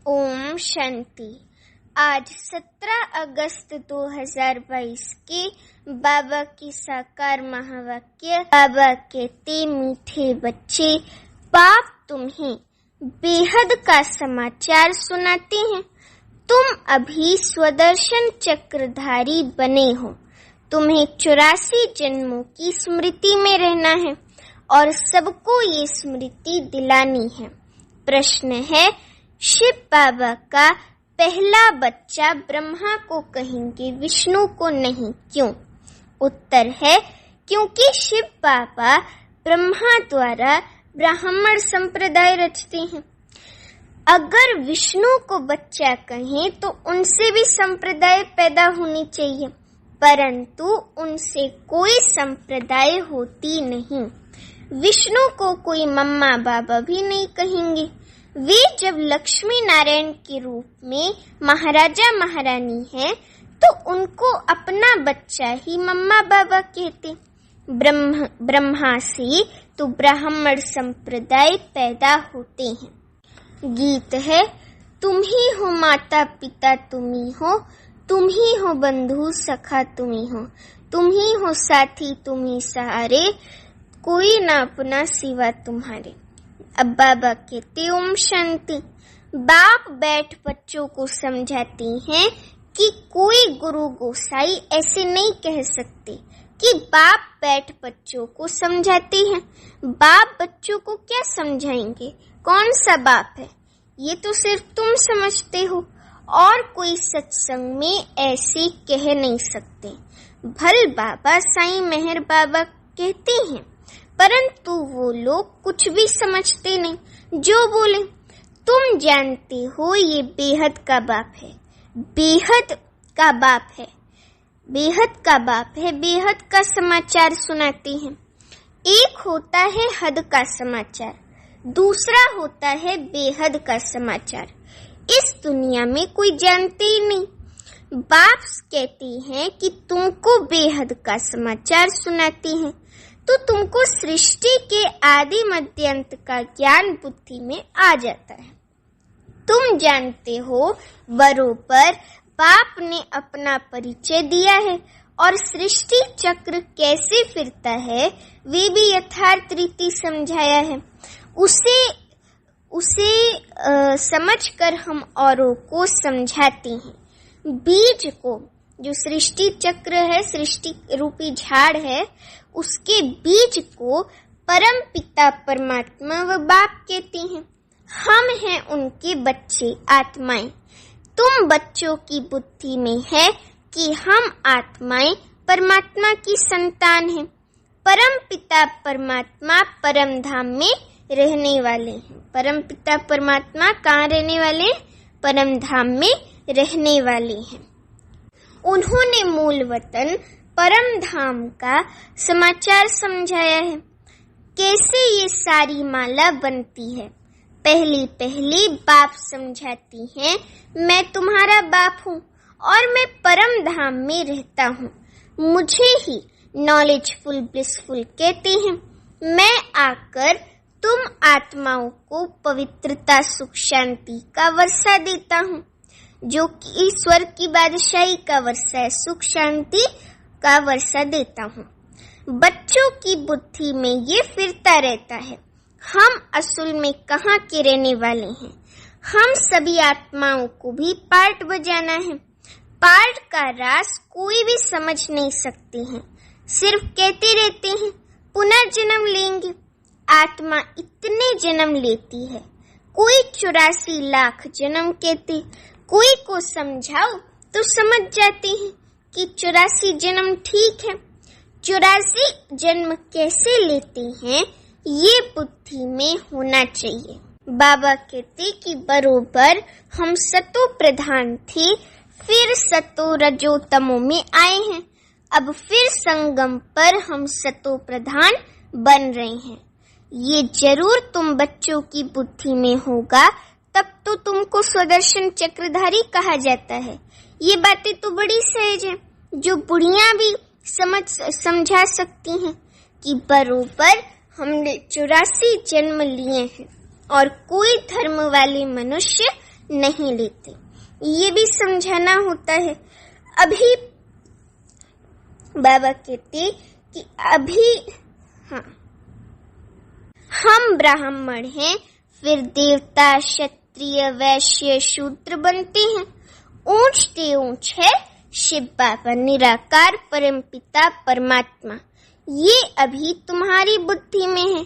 ओम शांति। आज 17 अगस्त 2022 के बाबा की साकार महावाक्य। बाबा कहते, मीठे बच्चे, बाप तुम्हें बेहद का समाचार सुनाते हैं। तुम अभी स्वदर्शन चक्रधारी बने हो। तुम्हें 84 जन्मों की स्मृति में रहना है और सबको ये स्मृति दिलानी है। प्रश्न है, शिव बाबा का पहला बच्चा ब्रह्मा को कहेंगे, विष्णु को नहीं, क्यों? उत्तर है, क्योंकि शिव बाबा ब्रह्मा द्वारा ब्राह्मण संप्रदाय रचते हैं। अगर विष्णु को बच्चा कहें तो उनसे भी संप्रदाय पैदा होनी चाहिए, परंतु उनसे कोई संप्रदाय होती नहीं। विष्णु को कोई मम्मा बाबा भी नहीं कहेंगे। वे जब लक्ष्मी नारायण के रूप में महाराजा महारानी हैं, तो उनको अपना बच्चा ही मम्मा बाबा कहते। ब्रह्मा से तो ब्राह्मण संप्रदाय पैदा होते हैं। गीत है, तुम ही हो माता पिता तुम ही हो बंधु सखा तुम ही हो साथी तुम ही सहारे, कोई ना अपना सिवा तुम्हारे। अब बाबा कहते, ओम शांति। बाप बैठ बच्चों को समझाते हैं कि कोई गुरु गोसाई ऐसे नहीं कह सकते कि बाप बैठ बच्चों को समझाते हैं। बाप बच्चों को क्या समझाएंगे? कौन सा बाप है? ये तो सिर्फ तुम समझते हो और कोई सत्संग में ऐसे कह नहीं सकते। भल बाबा साईं मेहर बाबा कहते हैं, परंतु वो लोग कुछ भी समझते नहीं। जो बोले, तुम जानते हो ये बेहद का बाप है, बेहद का बाप है, बेहद का बाप है, बेहद का समाचार सुनाते हैं। एक होता है हद का समाचार, दूसरा होता है बेहद का समाचार। इस दुनिया में कोई जानते ही नहीं। बाप कहते हैं कि तुमको बेहद का समाचार सुनाते हैं, तो तुमको सृष्टि के आदि मध्य अंत का ज्ञान बुद्धि में आ जाता है। तुम जानते हो बरोबर बाप ने अपना परिचय दिया है और सृष्टि चक्र कैसे फिरता है वे भी यथार्थ रीति समझाया है। उसे समझकर हम औरों को समझाते हैं। बीज को, जो सृष्टि चक्र है, सृष्टि रूपी झाड़ है, उसके बीज को परम पिता परमात्मा व बाप कहते हैं। हम हैं उनके बच्चे, आत्माएं। तुम बच्चों की बुद्धि में है कि हम आत्माएं परमात्मा की संतान हैं। परम पिता परमात्मा परम धाम में रहने वाले हैं। परम पिता परमात्मा कहाँ रहने वाले? परम धाम में रहने वाले हैं। उन्होंने मूल वतन परम धाम का समाचार समझाया है। कैसे ये सारी माला बनती है? पहली बाप समझाती हैं, मैं तुम्हारा बाप हूँ और मैं परम धाम में रहता हूँ। मुझे ही नॉलेजफुल ब्लिसफुल कहते हैं। मैं आकर तुम आत्माओं को पवित्रता सुख शांति का वर्षा देता हूँ, जो कि ईश्वर की बादशाही का वर्षा है। सुख शांति का वर्षा देता हूँ। बच्चों की बुद्धि में ये फिरता रहता है, हम असल में कहाँ के रहने वाले हैं। हम सभी आत्माओं को भी पार्ट बजाना है। पार्ट का राज कोई भी समझ नहीं सकते हैं, सिर्फ कहते रहते हैं पुनर्जन्म लेंगे। आत्मा इतने जन्म लेती है, कोई 84 लाख जन्म कहते। कोई को समझाओ तो समझ जाते हैं कि 84 जन्म ठीक है। 84 जन्म कैसे लेते हैं, ये बुद्धि में होना चाहिए। बाबा कहते कि बरोबर हम सतो प्रधान थे, फिर सतो रजो तमो में आए हैं। अब फिर संगम पर हम सतो प्रधान बन रहे हैं। ये जरूर तुम बच्चों की बुद्धि में होगा, तब तो तुमको स्वदर्शन चक्रधारी कहा जाता है। ये बातें तो बड़ी सहज है, जो बुढ़ियां भी समझा सकती हैं कि बरोबर हमने 84 जन्म लिए हैं और कोई धर्म वाले मनुष्य नहीं लेते। ये भी समझाना होता है। अभी बाबा कहते कि अभी हम ब्राह्मण हैं, फिर देवता, क्षत्रिय, वैश्य, शूद्र बनते हैं। ऊंच से ऊंच है शिव बाबा, निराकार परमपिता परमात्मा। ये अभी तुम्हारी बुद्धि में है।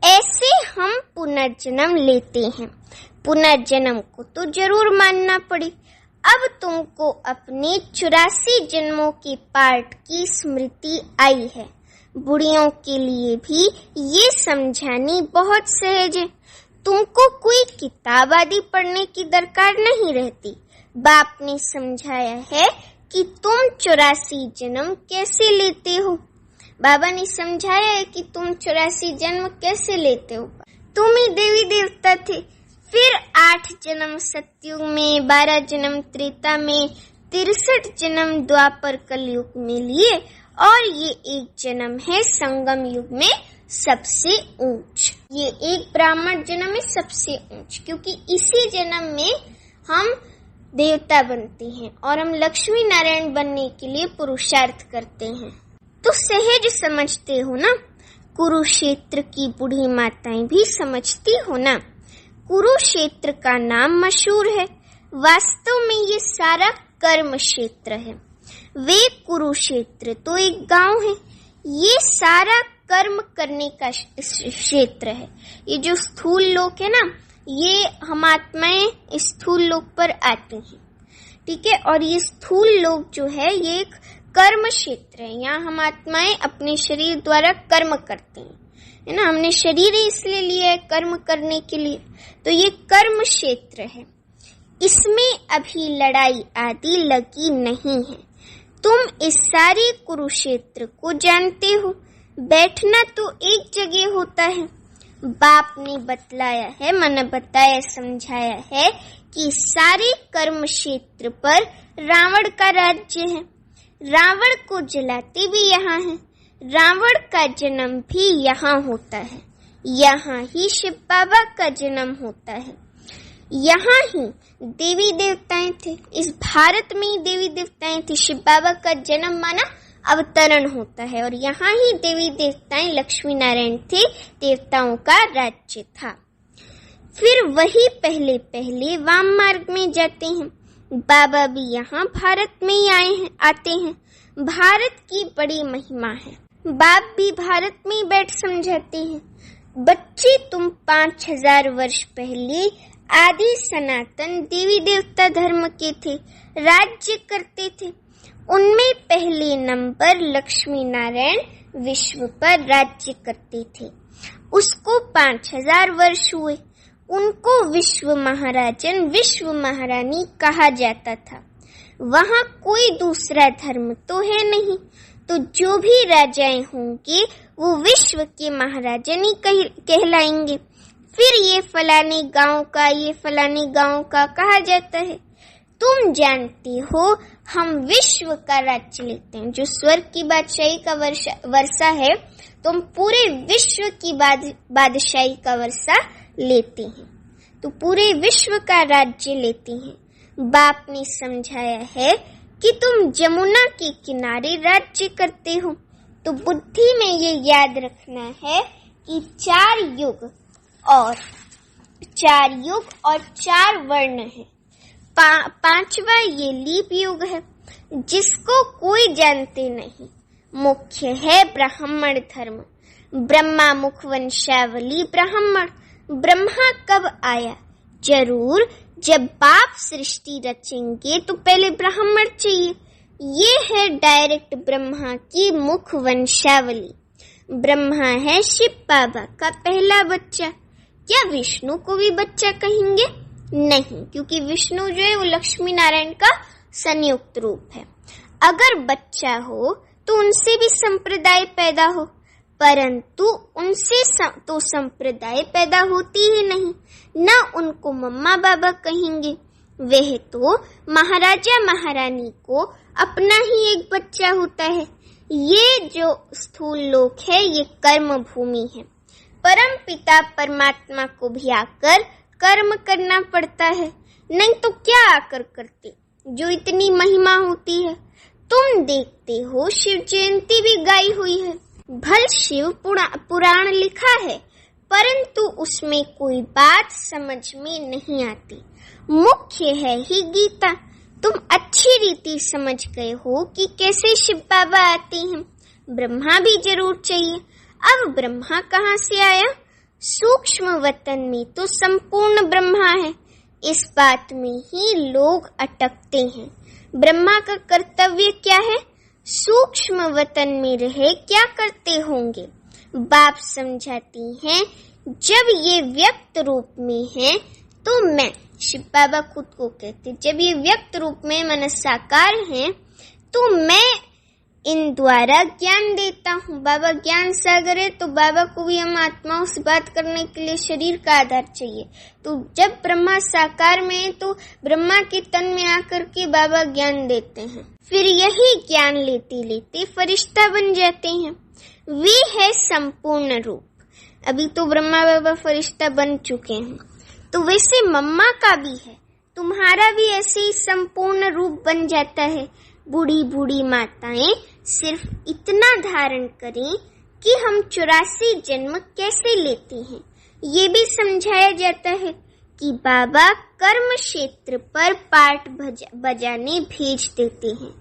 ऐसे हम पुनर्जन्म लेते हैं। पुनर्जन्म को तो जरूर मानना पड़े। अब तुमको अपने 84 जन्मों के पाठ की स्मृति आई है। बुढ़ियों के लिए भी ये समझानी बहुत सहज है। तुमको कोई किताब आदि पढ़ने की दरकार नहीं रहती। बाप ने समझाया है कि तुम 84 जन्म कैसे लेते हो। बाबा ने समझाया है कि तुम 84 जन्म कैसे लेते हो। तुम ही देवी देवता थे, फिर 8 जन्म सतयुग में, 12 जन्म त्रेता में, 63 जन्म द्वापर कलयुग में लिए, और ये एक जन्म है संगम युग में सबसे ऊंच। ये एक ब्राह्मण जन्म है सबसे ऊंच, क्योंकि इसी जन्म में हम देवता बनते हैं और हम लक्ष्मी नारायण बनने के लिए पुरुषार्थ करते हैं। तो सहज समझते हो ना। कुरुक्षेत्र की बूढ़ी माताएं भी समझती हो ना। कुरुक्षेत्र का नाम मशहूर है, वास्तव में ये सारा कर्म क्षेत्र है। वे कुरुक्षेत्र तो एक गांव है, ये सारा कर्म करने का क्षेत्र है। ये जो स्थूल लोक है ना, ये हम आत्माएं स्थूल लोक पर आती हैं, ठीक है। और ये स्थूल लोक जो है ये एक कर्म क्षेत्र है। यहाँ हम आत्माएं अपने शरीर द्वारा कर्म करते हैं, है ना। हमने शरीर इसलिए लिया है कर्म करने के लिए, तो ये कर्म क्षेत्र है। इसमें अभी लड़ाई आदि लगी नहीं है। तुम इस सारे कुरुक्षेत्र को जानते हो। बैठना तो एक जगह होता है। बाप ने बतलाया है, मैंने बताया समझाया है कि सारे कर्म क्षेत्र पर रावण का राज्य है। रावण को जलाते भी यहाँ है। रावण का जन्म भी यहाँ होता है। यहाँ ही शिव बाबा का जन्म होता है। यहाँ ही देवी देवताएं थे। इस भारत में ही देवी देवताएं थी। शिव बाबा का जन्म माना अवतरण होता है, और यहाँ ही देवी देवताएं लक्ष्मी नारायण थे। देवताओं का राज्य था। फिर वही पहले पहले वाम मार्ग में जाते हैं। बाबा भी यहाँ भारत में ही आते हैं। भारत की बड़ी महिमा है। बाप भी भारत में ही बैठ समझाते हैं। बच्चे, तुम 5000 वर्ष पहले आदि सनातन देवी देवता धर्म के थे, राज्य करते थे। उनमें पहले नंबर लक्ष्मी नारायण विश्व पर राज्य करते थे। उसको 5000 वर्ष हुए। उनको विश्व महाराजन, विश्व महारानी कहा जाता था। वहाँ कोई दूसरा धर्म तो है नहीं, तो जो भी राजाएं होंगे वो विश्व के महाराजन ही कहलाएंगे। फिर ये फलाने गांव का, ये फलाने गांव का कहा जाता है। तुम जानते हो हम विश्व का राज्य लेते हैं। जो स्वर्ग की बादशाही का वर्षा है, तो हम पूरे विश्व की बादशाही का वर्षा लेते हैं, तो पूरे विश्व का राज्य लेते हैं। बाप ने समझाया है कि तुम जमुना के किनारे राज्य करते हो, तो बुद्धि में ये याद रखना है कि 4 युग और 4 वर्ण है। 5वां ये लीप युग है, जिसको कोई जानते नहीं। मुख्य है ब्राह्मण धर्म। ब्रह्मा मुख वंशावली ब्राह्मण। ब्रह्मा कब आया? जरूर जब बाप सृष्टि रचेंगे तो पहले ब्राह्मण चाहिए। ये है डायरेक्ट ब्रह्मा की मुख वंशावली। ब्रह्मा है शिव बाबा का पहला बच्चा। क्या विष्णु को भी बच्चा कहेंगे? नहीं, क्योंकि विष्णु जो है वो लक्ष्मी नारायण का संयुक्त रूप है। अगर बच्चा हो तो उनसे भी संप्रदाय पैदा हो, परंतु उनसे तो संप्रदाय पैदा होती ही नहीं। न उनको मम्मा बाबा कहेंगे। वह तो महाराजा महारानी को अपना ही एक बच्चा होता है। ये जो स्थूल लोक है ये कर्म भूमि है। परम पिता परमात्मा को भी आकर कर्म करना पड़ता है। नहीं तो क्या आकर करते, जो इतनी महिमा होती है। तुम देखते हो शिव जयंती भी गाई हुई है। भल शिव पुराण लिखा है, परंतु उसमें कोई बात समझ में नहीं आती। मुख्य है ही गीता। तुम अच्छी रीति समझ गए हो कि कैसे शिव बाबा आते हैं। ब्रह्मा भी जरूर चाहिए। अब ब्रह्मा कहाँ से आया? सूक्ष्म वतन में तो संपूर्ण ब्रह्मा है। इस बात में ही लोग अटकते हैं। ब्रह्मा का कर्तव्य क्या है? सूक्ष्म वतन में रहे क्या करते होंगे? बाप समझाती हैं, जब ये व्यक्त रूप में है तो मैं, शिव बाबा खुद को कहते, जब ये व्यक्त रूप में मन साकार है तो मैं इन द्वारा ज्ञान देता हूँ। बाबा ज्ञान सागर है, तो बाबा को भी हम आत्माओं से बात करने के लिए शरीर का आधार चाहिए। तो जब ब्रह्मा साकार में है तो ब्रह्मा के तन में आकर के बाबा ज्ञान देते हैं। फिर यही ज्ञान लेते लेते फरिश्ता बन जाते हैं। वे है संपूर्ण रूप। अभी तो ब्रह्मा बाबा फरिश्ता बन चुके हैं, तो वैसे मम्मा का भी है, तुम्हारा भी ऐसे ही संपूर्ण रूप बन जाता है। बूढ़ी बूढ़ी माताएं सिर्फ इतना धारण करें कि हम 84 जन्म कैसे लेते हैं। ये भी समझाया जाता है कि बाबा कर्म क्षेत्र पर पाठ बजाने भेज देते हैं,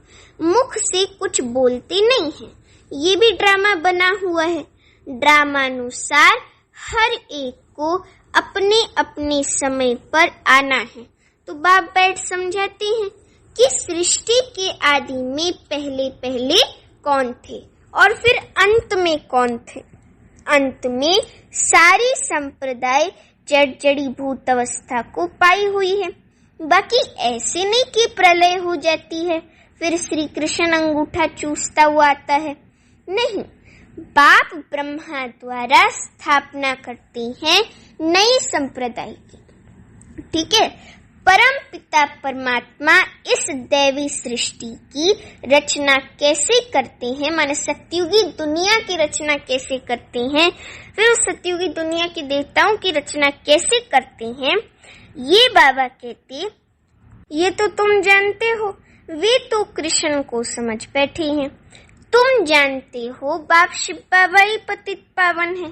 मुख से कुछ बोलते नहीं हैं। ये भी ड्रामा बना हुआ है। ड्रामानुसार हर एक को अपने अपने समय पर आना है। तो बाप बैठ समझाते हैं कि सृष्टि के आदि में पहले पहले कौन थे और फिर अंत में कौन थे। अंत में सारी संप्रदाय जड़ी भूत अवस्था को पाई हुई है। बाकी ऐसे नहीं कि प्रलय हो जाती है फिर श्री कृष्ण अंगूठा चूसता हुआ आता है। नहीं, बाप ब्रह्मा द्वारा स्थापना करते हैं नई संप्रदाय की। ठीक है, परम पिता परमात्मा इस दैवी सृष्टि की रचना कैसे करते हैं, माने सत्युगी दुनिया की रचना कैसे करते हैं, फिर उस सत्युगी दुनिया की देवताओं की रचना कैसे करते हैं, ये बाबा कहते ये तो तुम जानते हो। वे तो कृष्ण को समझ बैठे हैं। तुम जानते हो बाप शिव बाबा ही पतित पावन है।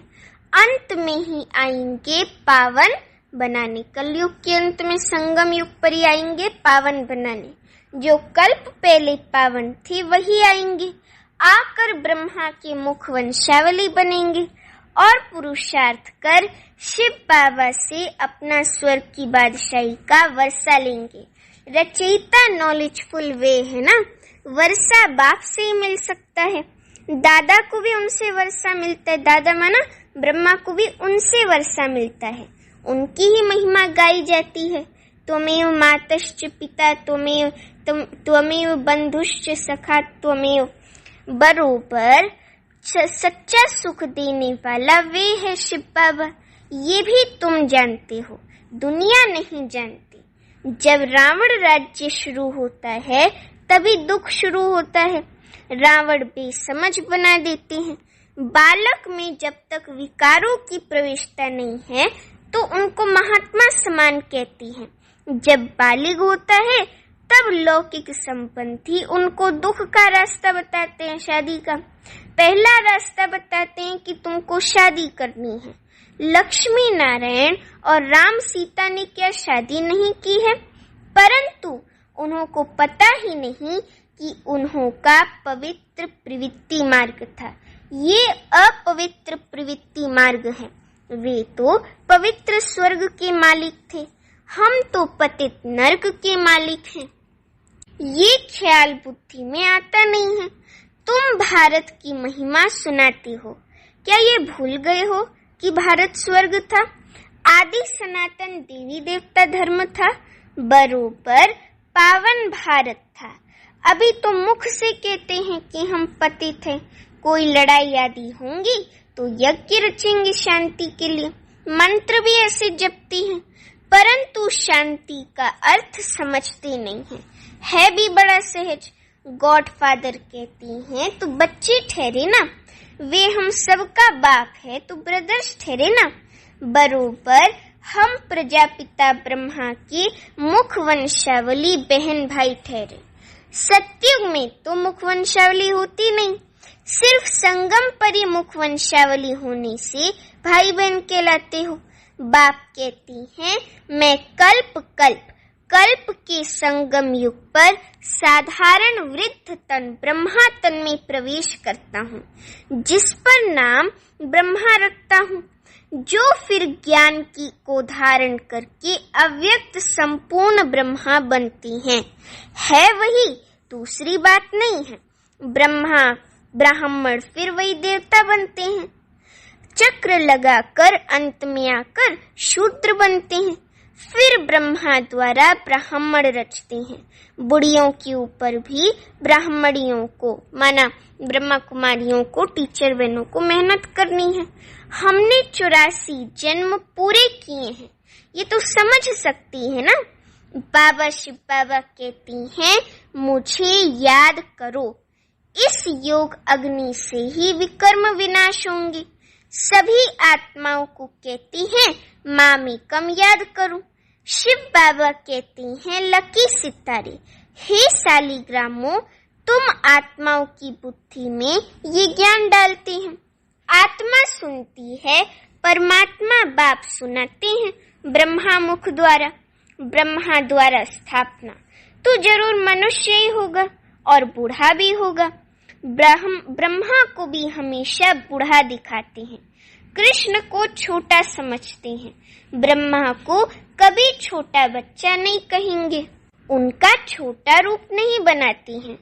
अंत में ही आएंगे पावन बनाने। कलयुग के अंत में संगम युग पर ही आएंगे पावन बनाने। जो कल्प पहले पावन थे वही आएंगे, आकर ब्रह्मा के मुख वंशावली बनेंगे और पुरुषार्थ कर शिव बाबा से अपना स्वर्ग की बादशाही का वर्षा लेंगे। रचयिता नॉलेजफुल वे है ना, वर्षा बाप से ही मिल सकता है। दादा को भी उनसे वर्षा मिलता है। दादा माना ब्रह्मा को भी उनसे वर्षा मिलता है। उनकी ही महिमा गाई जाती है। त्वमेव मातश्च पिता त्वमेव बंधुश्च सखा त्वमेव। बरोबर सच्चा सुख देने वाला वे है शिव बाबा। ये भी तुम जानते हो, दुनिया नहीं जानती। जब रावण राज्य शुरू होता है तभी दुख शुरू होता है। रावण बेसमझ बना देते हैं। बालक में जब तक विकारों की प्रवेशता नहीं है तो उनको महात्मा समान कहती हैं। जब बालिग होता है तब लौकिक संपत्ति उनको दुख का रास्ता बताते हैं, शादी का पहला रास्ता बताते हैं कि तुमको शादी करनी है। लक्ष्मी नारायण और राम सीता ने क्या शादी नहीं की है, परंतु उन्हों को पता ही नहीं कि उन्हों का पवित्र प्रवृत्ति मार्ग था। ये अपवित्र प्रवृत्ति मार्ग है। वे तो पवित्र स्वर्ग के मालिक थे, हम तो पतित नरक के मालिक हैं। ये ख्याल बुद्धि में आता नहीं है। तुम भारत की महिमा सुनाती हो, क्या ये भूल गए हो कि भारत स्वर्ग था, आदि सनातन देवी देवता धर्म था, बरोबर पावन भारत था। अभी तो मुख से कहते हैं कि हम पतित हैं। कोई लड़ाई आदि होंगी तो यज्ञ रचेंगे शांति के लिए, मंत्र भी ऐसे जपती हैं, परंतु शांति का अर्थ समझते नहीं हैं। है भी बड़ा सहज। गॉड फादर कहती हैं तो बच्चे ठहरे ना, वे हम सबका बाप है तो ब्रदर्स ठहरे ना। बरोबर हम प्रजापिता ब्रह्मा की मुख वंशावली बहन भाई ठहरे। सतयुग में तो मुख वंशावली होती नहीं, सिर्फ संगम पर ही मुख वंशावली होने से भाई बहन कहलाते हो। बाप कहती हैं, मैं कल्प के संगम युग पर साधारण वृद्ध तन ब्रह्मा तन में प्रवेश करता हूँ, जिस पर नाम ब्रह्मा रखता हूँ, जो फिर ज्ञान की को धारण करके अव्यक्त संपूर्ण ब्रह्मा बनती हैं। है वही, दूसरी बात नहीं है। ब्रह्मा ब्राह्मण फिर वही देवता बनते हैं, चक्र लगाकर अंत में आकर शूद्र बनते हैं, फिर ब्रह्मा द्वारा ब्राह्मण रचते हैं। बुढ़ियों के ऊपर भी ब्राह्मणियों को माना ब्रह्मा कुमारियों को, टीचर बहनों को मेहनत करनी है। हमने 84 जन्म पूरे किए हैं, ये तो समझ सकती है ना। बाबा शिव बाबा कहती हैं, मुझे याद करो, इस योग अग्नि से ही विकर्म विनाश होंगे। सभी आत्माओं को कहती हैं, मामेकम याद करो। शिव बाबा कहती हैं, लकी सितारे, हे सालिग्रामों, तुम आत्माओं की बुद्धि में ये ज्ञान डालते हैं। आत्मा सुनती है, परमात्मा बाप सुनाते हैं ब्रह्मा मुख द्वारा। ब्रह्मा द्वारा स्थापना तो जरूर मनुष्य ही होगा और बूढ़ा भी होगा। ब्रह्मा को भी हमेशा बूढ़ा दिखाते हैं, कृष्ण को छोटा समझते हैं, ब्रह्मा को कभी छोटा बच्चा नहीं कहेंगे, उनका छोटा रूप नहीं बनाते हैं।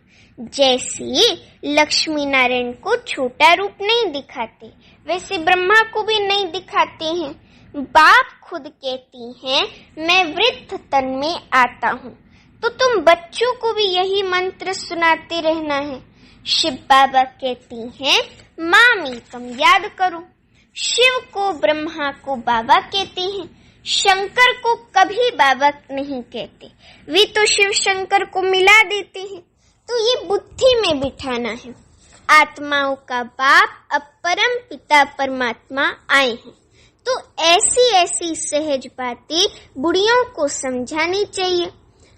जैसे लक्ष्मी नारायण को छोटा रूप नहीं दिखाते, वैसे ब्रह्मा को भी नहीं दिखाते हैं। बाप खुद कहती हैं, मैं वृद्ध तन में आता हूँ, तो तुम बच्चों को भी यही मंत्र सुनाते रहना है। शिव बाबा कहती हैं, मामेकम याद करो। शिव को ब्रह्मा को बाबा कहते हैं, शंकर को कभी बाबा नहीं कहते, वे तो शिव शंकर को मिला देते हैं। तो ये बुद्धि में बिठाना है। आत्माओं का बाप अब परम पिता परमात्मा आए हैं, तो ऐसी ऐसी सहज बातें बुढ़ियों को समझानी चाहिए।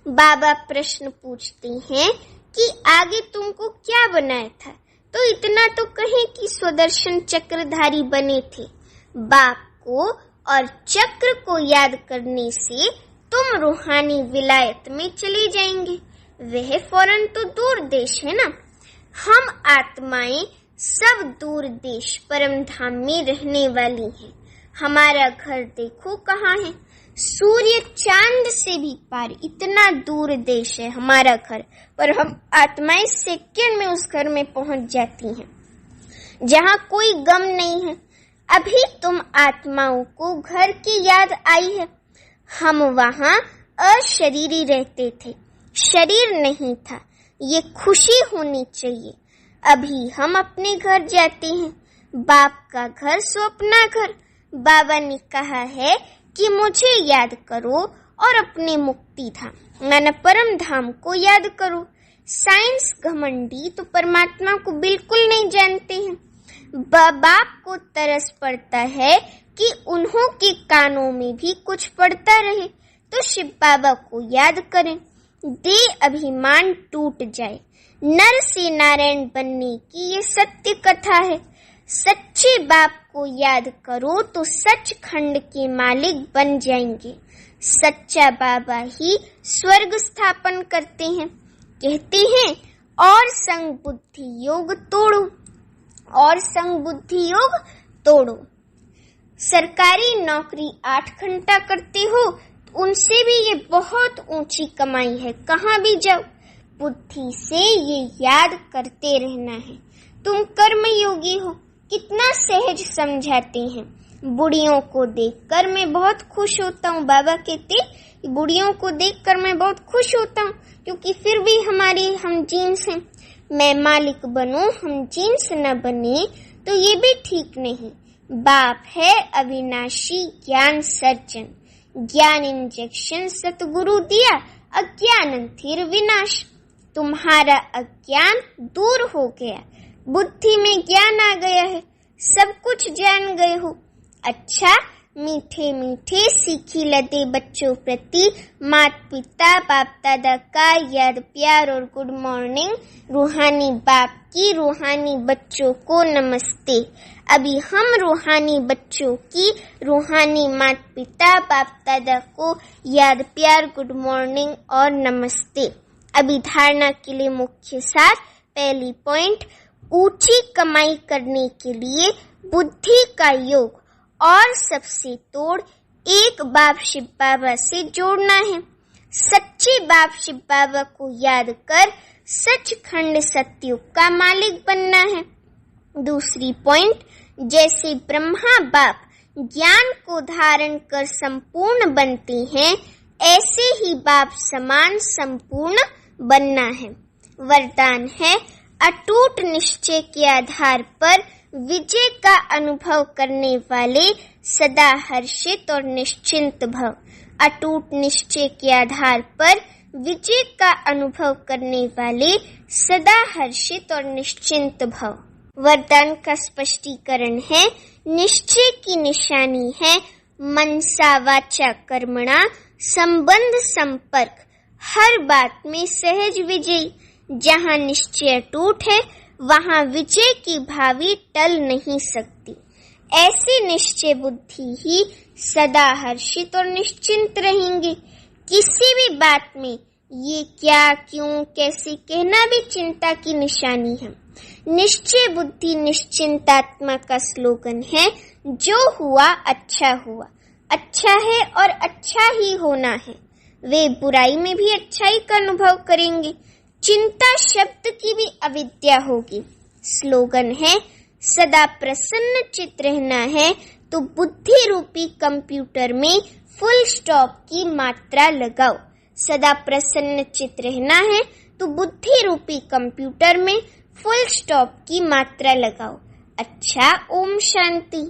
बाबा प्रश्न पूछते हैं कि आगे तुमको क्या बनाया था, तो इतना तो कहें कि स्वदर्शन चक्रधारी बने थे। बाप को और चक्र को याद करने से तुम रूहानी विलायत में चले जाएंगे। वह फौरन तो दूर देश है ना। हम आत्माएं सब दूर देश परम धाम में रहने वाली हैं। हमारा घर देखो कहाँ है, सूर्य चांद से भी पार, इतना दूर देश है हमारा घर, पर हम आत्माएं सेकंड में उस घर में पहुंच जाती हैं, जहाँ कोई गम नहीं है। अभी तुम आत्माओं को घर की याद आई है। हम वहाँ अशरीरी रहते थे, शरीर नहीं था, ये खुशी होनी चाहिए। अभी हम अपने घर जाते हैं, बाप का घर सो अपना घर। बाबा ने कहा है कि मुझे याद करो और अपने मुक्ति धाम माना परम धाम को याद करो। साइंस घमंडी तो परमात्मा को बिल्कुल नहीं जानते हैं। बाप को तरस पड़ता है कि उन्हों के कानों में भी कुछ पड़ता रहे, तो शिव बाबा को याद करें, दे अभिमान टूट जाए। नर से नारायण बनने की ये सत्य कथा है। सच्चे बाप को याद करो तो सचखंड के मालिक बन जाएंगे। सच्चा बाबा ही स्वर्ग स्थापन करते हैं। कहते हैं, और संग बुद्धि योग तोड़ो, और संग बुद्धि योग तोड़ो। सरकारी नौकरी 8 घंटा करते हो, उनसे भी ये बहुत ऊंची कमाई है। कहाँ भी जाओ, बुद्धि से ये याद करते रहना है, तुम कर्म योगी हो। कितना सहज समझाते हैं। बुढ़ियों को देखकर मैं बहुत खुश होता हूँ। बाबा कहते, बुढ़ियों को देखकर मैं बहुत खुश होता हूँ, क्योंकि फिर भी हम जीन्स हैं। मैं मालिक बनूं, हम जीन्स न बने तो ये भी ठीक नहीं। बाप है अविनाशी ज्ञान सर्जन, ज्ञान इंजेक्शन सतगुरु दिया, अज्ञान थिर विनाश। तुम्हारा अज्ञान दूर हो गया, बुद्धि में ज्ञान आ गया है, सब कुछ जान गए हो। अच्छा, मीठे मीठे सीखी लदे बच्चों प्रति माता पिता बाप दादा का याद प्यार और गुड मॉर्निंग। रूहानी बाप की रूहानी बच्चों को नमस्ते। अभी हम रूहानी बच्चों की रूहानी माता पिता बाप दादा को याद प्यार गुड मॉर्निंग और नमस्ते। अभी धारणा के लिए मुख्य सार। पहली पॉइंट, ऊंची कमाई करने के लिए बुद्धि का योग और सबसे तोड़ एक बाप शिव बाबा से जोड़ना है। सच्चे बाप शिव बाबा को याद कर सचखंड सतयुग का मालिक बनना है। दूसरी पॉइंट, जैसे ब्रह्मा बाप ज्ञान को धारण कर संपूर्ण बनते हैं, ऐसे ही बाप समान संपूर्ण बनना है। वरदान है, अटूट निश्चय के आधार पर विजय का अनुभव करने वाले सदा हर्षित और निश्चिंत भव। अटूट निश्चय के आधार पर विजय का अनुभव करने वाले सदा हर्षित और निश्चिंत भव। वरदान का स्पष्टीकरण है, निश्चय की निशानी है मनसा वाचा कर्मणा संबंध संपर्क, हर बात में सहज विजयी। जहाँ निश्चय टूट है वहाँ विजय की भावी टल नहीं सकती। ऐसी निश्चय बुद्धि ही सदा हर्षित और निश्चिंत रहेंगे। किसी भी बात में ये क्या क्यों कैसे कहना भी चिंता की निशानी है। निश्चय बुद्धि निश्चिंतात्मा का स्लोगन है, जो हुआ, अच्छा है और अच्छा ही होना है। वे बुराई में भी अच्छाई का अनुभव करेंगे। चिंता शब्द की भी अविद्या होगी। स्लोगन है, सदा प्रसन्न चित्त रहना है तो बुद्धि रूपी कंप्यूटर में फुल स्टॉप की मात्रा लगाओ। सदा प्रसन्न चित्त रहना है तो बुद्धि रूपी कंप्यूटर में फुल स्टॉप की मात्रा लगाओ। अच्छा, ओम शांति।